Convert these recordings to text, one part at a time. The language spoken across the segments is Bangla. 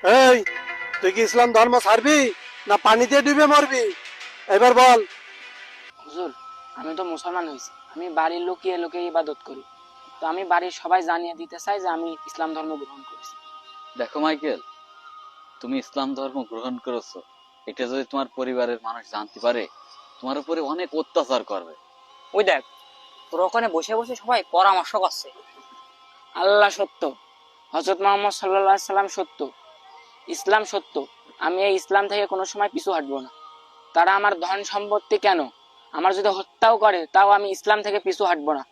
এই, তুই কি ইসলাম ধর্ম ছাড়বি না পানিতে ডুবে মরবি? এবার বল। হুজুর, আমি তো মুসলমান হয়েছি, আমি বাড়ির লুকিয়ে লুকিয়ে ইবাদত করি, তো আমি বাড়ির সবাই জানিয়ে দিতে চাই যে আমি ইসলাম ধর্ম গ্রহণ করেছি। দেখো মাইকেল, তুমি ইসলাম ধর্ম গ্রহণ করেছো, এটা যদি তোমার পরিবারের মানুষ জানতে পারে, তোমার উপরে অনেক অত্যাচার করবে। ওই দেখ, তোর ওখানে বসে বসে সবাই পরামর্শ করছে। আল্লাহ সত্য, হযরত মুহাম্মদ সাল্লাল্লাহু আলাইহি সাল্লাম সত্য, ইসলাম সত্য। আমি এই ইসলাম থেকে কোনো সময় পিছু হাঁটবো না। তারা আমার ধন সম্পত্তি কেন, আমার যদি হত্যাও করে, তাও আমি ইসলাম থেকে পিছু হাঁটবো না।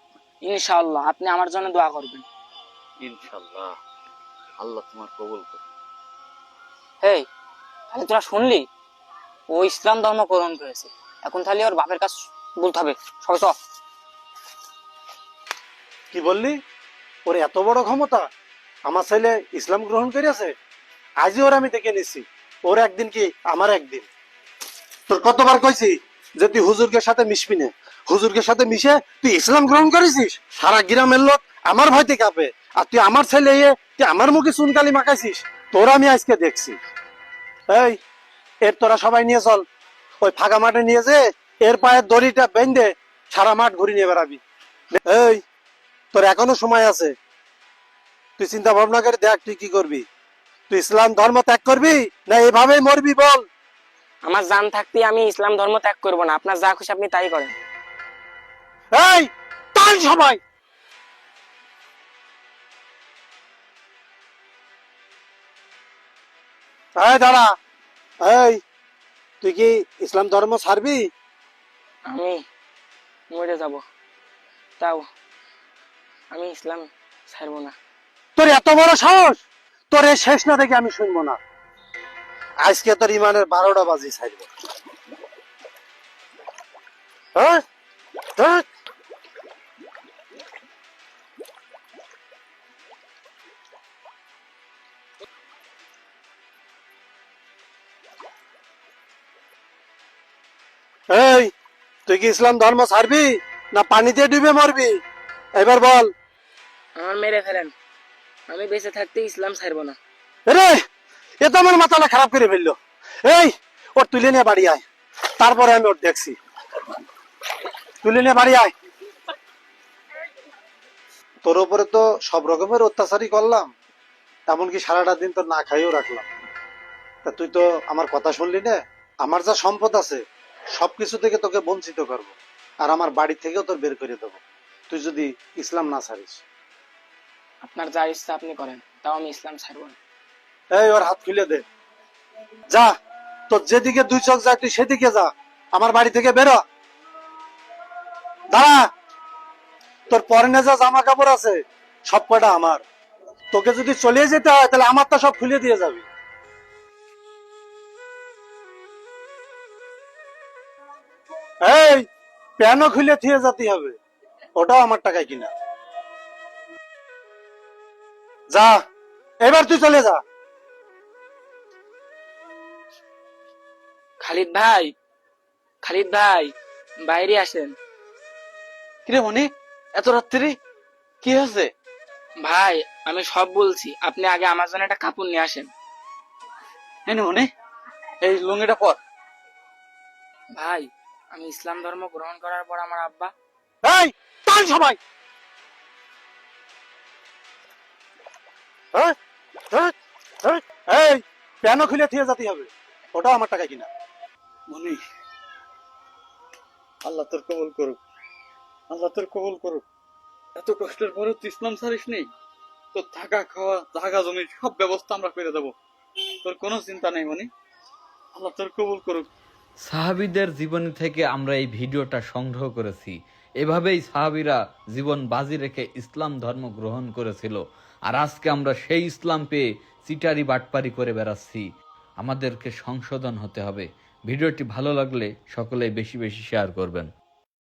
ইনশাআল্লাহ আপনি আমার জন্য দোয়া করবেন। ইনশাআল্লাহ, আল্লাহ তোমার কবুল করুন। এই, তাহলে তোরা শুনলি, ও ইসলাম ধর্ম গ্রহণ করেছে। এখন তাহলে ওর বাপের কাছে বলতে হবে। সবাই চল। কি বললি? ওর এত বড় ক্ষমতা? আমার ছেলে ইসলাম গ্রহণ করেছে, আজই ওর আমি দেখে নিচ্ছি। ওর একদিন কি আমার একদিন। তোর কতবার কইছি যে তুই হুজুরকে সাথে মিশবি না, হুজুরকে সাথে মিশে তুই ইসলাম গ্রহণ করেছিস। সারা গ্রামের লোক আমার ভয়তে কাঁপে, আর তুই আমার ছেলে তুই আমার মুখে চুনকালি মাখাইছিস। তোর আমি আজকে দেখছি। এই, এর তোরা সবাই নিয়ে চল, ওই ফাঁকা মাঠে নিয়ে যে এর পায়ের দড়িটা বেঁধে সারা মাঠ ঘুরে নিয়ে বেড়াবি। এই, তোর এখনো সময় আছে, তুই চিন্তা ভাবনা করে দেখ তুই কি করবি। তুই ইসলাম ধর্ম ত্যাগ করবি না এভাবেই মরবি বল। আমার জান থাকতে আমি ইসলাম ধর্ম ত্যাগ করবো না। আপনার যা খুশি আপনি তাই করেন। এই, টান সবাই। এই দাঁড়া। এই, তুই কি ইসলাম ধর্ম ছাড়বি? আমি মরে যাব, তাও আমি ইসলাম ছাড়বো না। তোর এত বড় সাহস! তোর এই শেষ না দেখে আমি শুনবো না। আজকে তোর ইমানের 12টা বাজি ছাড়বো। হ্যাঁ, হ্যাঁ। এই, তুই কি ইসলাম ধর্ম ছাড়বি না পানিতে ডুবে মরবি? এবার বল। আমার মেরে ফেলেন, আমি বেঁচে থাকতে ইসলাম ছাড়বো না। রে, এ তো আমার মাথাটা খারাপ করে ফেললো। এই, ওর তুলে নিয়ে বাড়ি আয়, তারপরে আমি ওর দেখছি। তুলে নিয়ে বাড়ি আয়। তোর উপরে তো সব রকমের অত্যাচারই করলাম, এমনকি সারাটা দিন তো না খাইও রাখলাম। তা তুই তো আমার কথা শুনলি না। আমার যা সম্পদ আছে সবকিছু থেকে তোকে বঞ্চিত করব, আর আমার বাড়ি থেকেও তোর বের করে দেবো, তুই যদি ইসলাম না ছাড়িস। আপনার যা ইচ্ছা আপনি করেন, তাও আমি ইসলাম ছাড়বো না। এই, ওর হাত খুলে দে। যা, তোর যেদিকে দুই চোখ যায় তুই সেদিকে যা, আমার বাড়ি থেকে বেরো। দাঁড়া, তোর পরনে যা জামা কাপড় আছে সব কটা আমার। তোকে যদি চলে যেতে হয় তাহলে আমার তো সব খুলে দিয়ে যাবি। এই, প্যানও খুলে থিয়ে যেতে হবে, ওটাও আমার টাকায় কিনা। যা, এবার তুই চলে যা। খালিদ ভাই, খালিদ ভাই, বাইরে আসেন। কিরে মনি, এত রাত্রি কি হয়েছে? ভাই, আমি সব বলছি, আপনি আগে আমার জন্য একটা কাপড় নিয়ে আসেন। এনে মনি, এই লুঙ্গিটা পর। ভাই, আমি ইসলাম ধর্ম গ্রহণ করার পর আমার আব্বা। এই, টান সবাই। এই, এই, এই, এই, প্যানও খুলে থিয়ে যেতে হবে, ওটাও আমার টাকায় কিনা। মনি, আল্লাহ তোর কবুল করুক, আল্লাহ তোর কবুল করুক। এত কষ্টের পরে তুই ইসলাম ছাড়িস নেই, তোর থাকা খাওয়া জায়গা জমি সব ব্যবস্থা আমরা করে দেবো, তোর কোনো চিন্তা নেই মনি। আল্লাহ তোর কবুল করুক। সাহাবীদের জীবনী থেকে আমরা এই ভিডিওটা সংগ্রহ করেছি। এভাবেই সাহাবীরা জীবন বাজি রেখে ইসলাম ধর্ম গ্রহণ করেছিল, আর আজকে আমরা সেই ইসলাম পেয়ে চিটারি বাটপারি করে বেড়াচ্ছি। আমাদেরকে সংশোধন হতে হবে। ভিডিওটি ভালো লাগলে সকলেই বেশি বেশি শেয়ার করবেন।